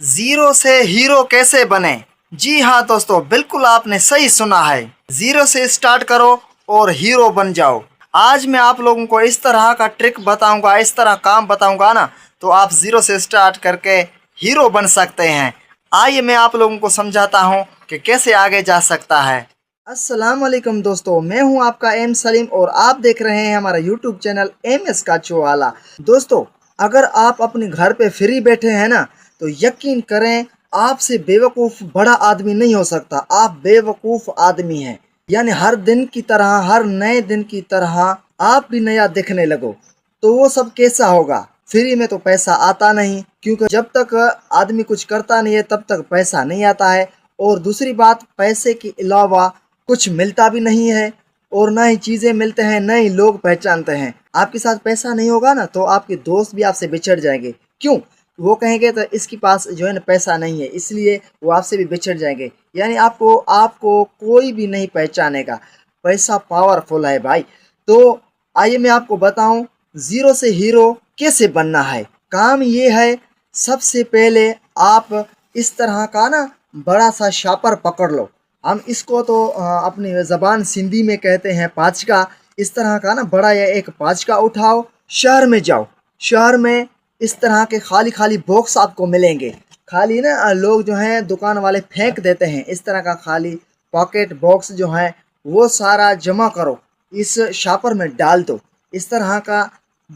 Zero से hero कैसे बने? जी हाँ दोस्तों, बिल्कुल आपने सही सुना है। जीरो से स्टार्ट करो और हीरो बन जाओ। आज मैं आप लोगों को इस तरह का ट्रिक बताऊंगा, इस तरह काम बताऊंगा ना, तो आप जीरो से स्टार्ट करके हीरो बन सकते हैं। आइए मैं आप लोगों को समझाता हूँ कि कैसे आगे जा सकता है। अस्सलाम वालेकुम दोस्तों, मैं हूँ आपका एम सलीम और आप देख रहे हैं हमारा यूट्यूब चैनल एम काचो वाला। दोस्तों, अगर आप अपने घर पे फ्री बैठे हैं ना, तो यकीन करें आपसे बेवकूफ़ बड़ा आदमी नहीं हो सकता। आप बेवकूफ़ आदमी हैं। यानी हर दिन की तरह, हर नए दिन की तरह आप भी नया देखने लगो। तो वो सब कैसा होगा? फ्री में तो पैसा आता नहीं, क्योंकि जब तक आदमी कुछ करता नहीं है तब तक पैसा नहीं आता है। और दूसरी बात, पैसे के अलावा कुछ मिलता भी नहीं है, और ना ही चीज़ें मिलते हैं, ना ही लोग पहचानते हैं। आपके साथ पैसा नहीं होगा ना, तो आपके दोस्त भी आपसे बिछड़ जाएंगे। क्यों? वो कहेंगे तो इसके पास जो है ना पैसा नहीं है, इसलिए वो आपसे भी बिछड़ जाएंगे। यानी आपको आपको कोई भी नहीं पहचानेगा। पैसा पावरफुल है भाई। तो आइए मैं आपको बताऊं जीरो से हीरो कैसे बनना है। काम ये है, सबसे पहले आप इस तरह का ना बड़ा सा शापर पकड़ लो। हम इसको तो अपनी ज़बान सिंधी में कहते हैं पाँचका। इस तरह का ना बड़ा या एक पाँचका उठाओ, शहर में जाओ। शहर में इस तरह के खाली खाली बॉक्स आपको मिलेंगे। खाली ना लोग जो हैं दुकान वाले फेंक देते हैं, इस तरह का खाली पॉकेट बॉक्स जो है वो सारा जमा करो, इस शापर में डाल दो। इस तरह का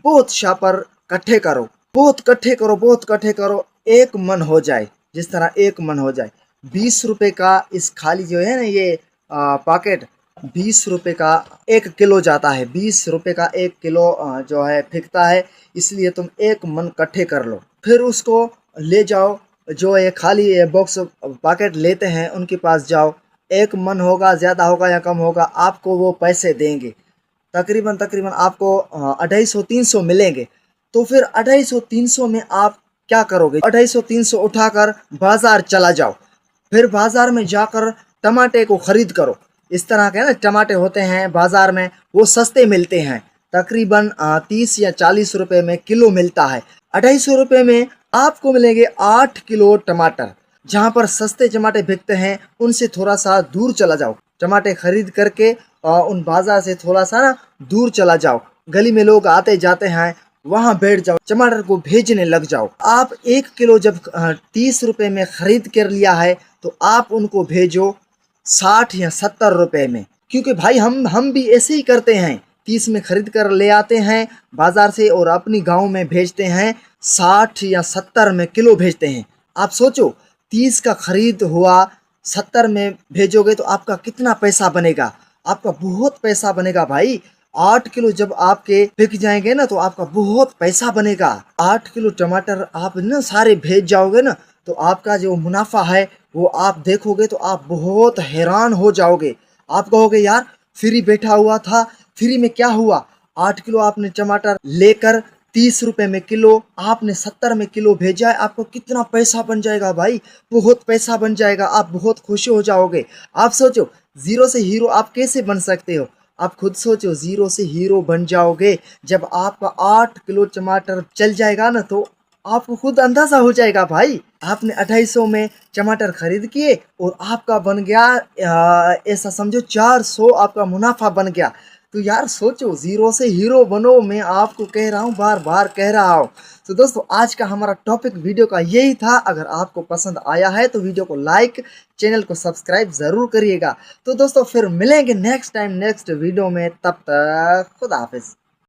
बहुत शापर इकट्ठे करो, बहुत इकट्ठे करो, बहुत इकट्ठे करो, एक मन हो जाए। जिस तरह एक मन हो जाए। 20 रुपए का इस खाली जो है ना ये पॉकेट 20 रुपए का 1 किलो जाता है। 20 रुपए का 1 किलो जो है फेंकता है। इसलिए तुम एक मन इकट्ठे कर लो, फिर उसको ले जाओ। जो ये खाली बॉक्स पॉकेट लेते हैं उनके पास जाओ। एक मन होगा, ज़्यादा होगा या कम होगा, आपको वो पैसे देंगे। तकरीबन तकरीबन आपको 250-300 मिलेंगे। तो फिर 250-300 में आप क्या करोगे? 250-300 उठाकर बाज़ार चला जाओ। फिर बाज़ार में जाकर टमाटे को ख़रीद करो। इस तरह के ना टमाटे होते हैं बाज़ार में, वो सस्ते मिलते हैं। तकरीबन 30 या 40 रुपए में किलो मिलता है। 250 रुपये में आपको मिलेंगे 8 किलो टमाटर। जहाँ पर सस्ते टमाटे बिकते हैं उनसे थोड़ा सा दूर चला जाओ। टमाटे खरीद करके उन बाजार से थोड़ा सा ना दूर चला जाओ। गली में लोग आते जाते हैं, वहाँ बैठ जाओ, टमाटर को भेजने लग जाओ। आप 1 किलो जब 30 रुपए में खरीद कर लिया है, तो आप उनको भेजो 60 या 70 रुपए में। क्योंकि भाई हम भी ऐसे ही करते हैं। 30 में खरीद कर ले आते हैं बाजार से और अपनी गांव में भेजते हैं 60 या 70 में किलो भेजते हैं। आप सोचो, 30 का खरीद हुआ, 70 में भेजोगे तो आपका कितना पैसा बनेगा? आपका बहुत पैसा बनेगा भाई। 8 किलो जब आपके बिक जाएंगे ना, तो आपका बहुत पैसा बनेगा। 8 किलो टमाटर आप ना सारे भेज जाओगे ना, तो आपका जो मुनाफा है वो आप देखोगे तो आप बहुत हैरान हो जाओगे। आप कहोगे यार, फ्री बैठा हुआ था, फ्री में क्या हुआ? 8 किलो आपने टमाटर लेकर 30 रुपए में किलो, आपने 70 में किलो भेजा है, आपको कितना पैसा बन जाएगा भाई? बहुत पैसा बन जाएगा। आप बहुत खुश हो जाओगे। आप सोचो, जीरो से हीरो आप कैसे बन सकते हो? आप खुद सोचो, जीरो से हीरो बन जाओगे जब आपका 8 किलो टमाटर चल जाएगा ना, तो आपको खुद अंदाजा हो जाएगा भाई। आपने 250 में टमाटर खरीद किए और आपका बन गया ऐसा समझो 400 आपका मुनाफा बन गया। तो यार सोचो, जीरो से हीरो बनो। मैं आपको कह रहा हूँ, बार बार कह रहा हूँ। तो दोस्तों, आज का हमारा टॉपिक वीडियो का यही था। अगर आपको पसंद आया है तो वीडियो को लाइक, चैनल को सब्सक्राइब ज़रूर करिएगा। तो दोस्तों, फिर मिलेंगे नेक्स्ट टाइम नेक्स्ट वीडियो में। तब तक खुदा हाफिज़।